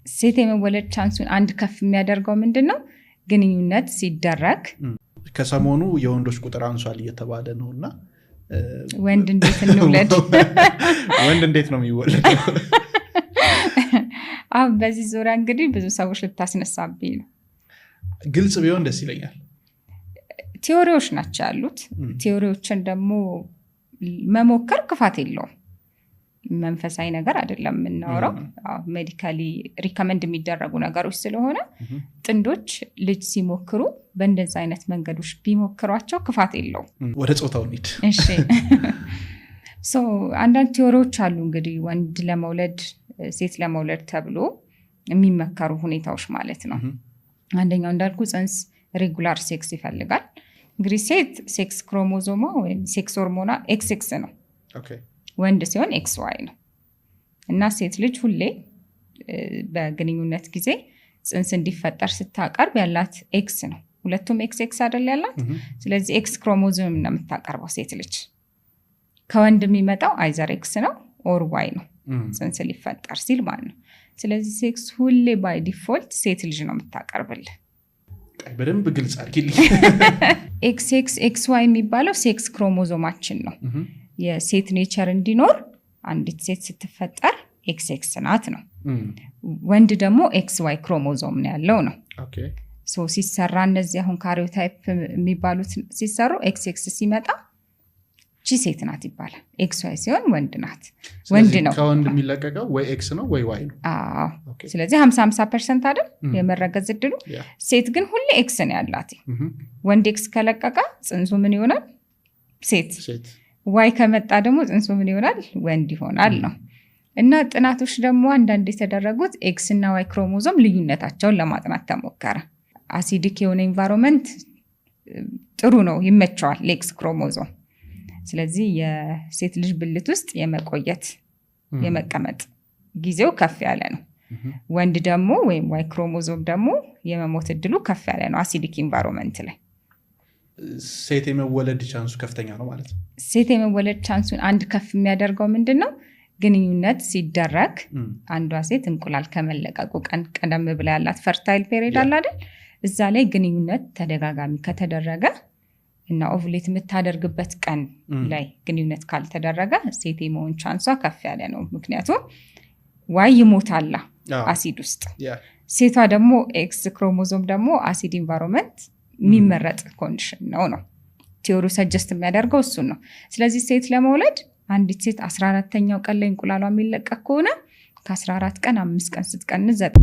ሴት የመወለድ ቻንሱን አንድ ከፍ የሚያደርገው ምንድነው? ግንኙነት ሲደረግ ከሰሞኑ የወንዶች ቁጥር አንሷል እየተባለ ነውና ወንድ እንዴት እንውለድ? ወንድ እንዴት ነው የሚወለደው? በዚህ ዙሪያ እንግዲህ ብዙ ሰዎች ልታስነሳብኝ ነው። ግልጽ ቢሆን ደስ ይለኛል። ቲዮሪዎች ናቸው ያሉት። ቲዮሪዎችን ደግሞ መሞከር ክፋት የለውም። መንፈሳዊ ነገር አይደለም የምናወራው። ሜዲካሊ ሪከመንድ የሚደረጉ ነገሮች ስለሆነ ጥንዶች ልጅ ሲሞክሩ በእንደዛ አይነት መንገዶች ቢሞክሯቸው ክፋት የለውም። ወደ ጾታው እንሂድ። እሺ አንዳንድ ቲዮሪዎች አሉ እንግዲህ ወንድ ለመውለድ ሴት ለመውለድ ተብሎ የሚመከሩ ሁኔታዎች ማለት ነው። አንደኛው እንዳልኩ ጽንስ ሬጉላር ሴክስ ይፈልጋል። እንግዲህ ሴት ሴክስ ክሮሞዞማ ወይም ሴክስ ሆርሞና XX ነው። ወንድ ሲሆን XY ነው። እና ሴት ልጅ ሁሌ በግንኙነት ጊዜ ጽንስ እንዲፈጠር ስታቀርብ ያላት X ነው። ሁለቱም XX አይደል ያላት? ስለዚህ X ክሮሞዞም ነው የምታቀርበው ሴት ልጅ። ከወንድ የሚመጣው አይዘር X ነው ኦር Y ነው ጽንስ ሊፈጠር ሲል ማለት ነው። ስለዚህ ሴክስ ሁሌ ባይ ዲፎልት ሴት ልጅ ነው የምታቀርብልህ። በደንብ ግልጽ አድርጊልኝ። XX XY የሚባለው ሴክስ ክሮሞዞማችን ነው። የሴት ኔቸር እንዲኖር አንዲት ሴት ስትፈጠር XX ናት ነው። ወንድ ደግሞ XY ክሮሞዞም ነው ያለው ነው። ሲሰራ እነዚህ አሁን ካሪዮታይፕ የሚባሉት ሲሰሩ XX ሲመጣ ቺ ሴት ናት ይባላል። XY ሲሆን ወንድ ናት። ወንድ ነው ከወንድ የሚለቀቀው ወይ X ነው ወይ Y ነው። ስለዚህ 50% አይደል የመረገዝ እድሉ። ሴት ግን ሁሌ X ነው ያላት። ወንድ X ከለቀቀ ጽንሱ ምን ይሆናል? ሴት። Y ከመጣ ደግሞ ጽንሱ ምን ይሆናል? ወንድ ይሆናል ነው። እና ጥናቶች ደግሞ አንዳንድ የተደረጉት X እና Y ክሮሞዞም ልዩነታቸውን ለማጥናት ተሞከረ። አሲዲክ የሆነ ኢንቫይሮንመንት ጥሩ ነው፣ ይመቸዋል ለኤክስ ክሮሞዞም። ስለዚህ የሴት ልጅ ብልት ውስጥ የመቆየት የመቀመጥ ጊዜው ከፍ ያለ ነው። ወንድ ደግሞ ወይም ዋይ ክሮሞዞም ደግሞ የመሞት እድሉ ከፍ ያለ ነው አሲዲክ ኢንቫይሮንመንት ላይ። ሴት የመወለድ ቻንሱ ከፍተኛ ነው ማለት ነው። ሴት የመወለድ ቻንሱን አንድ ከፍ የሚያደርገው ምንድነው? ግንኙነት ሲደረግ አንዷ ሴት እንቁላል ከመለቀቁ ቀደም ብላ ያላት ፈርታይል ፔሪድ አለ አይደል? እዛ ላይ ግንኙነት ተደጋጋሚ ከተደረገ እና ኦቭሌት የምታደርግበት ቀን ላይ ግንኙነት ካልተደረገ ሴት የመሆን ቻንሷ ከፍ ያለ ነው። ምክንያቱም ዋይ ይሞታል አሲድ ውስጥ፣ ሴቷ ደግሞ ኤክስ ክሮሞዞም ደግሞ አሲድ ኢንቫይሮንመንት የሚመረጥ ኮንዲሽን ነው። ቲዮሪ ሰጀስት የሚያደርገው እሱን ነው። ስለዚህ ሴት ለመውለድ አንዲት ሴት 14ኛው ቀን ላይ እንቁላሏ የሚለቀቅ ከሆነ ከ14 ቀን 5 ቀን ስትቀንስ 9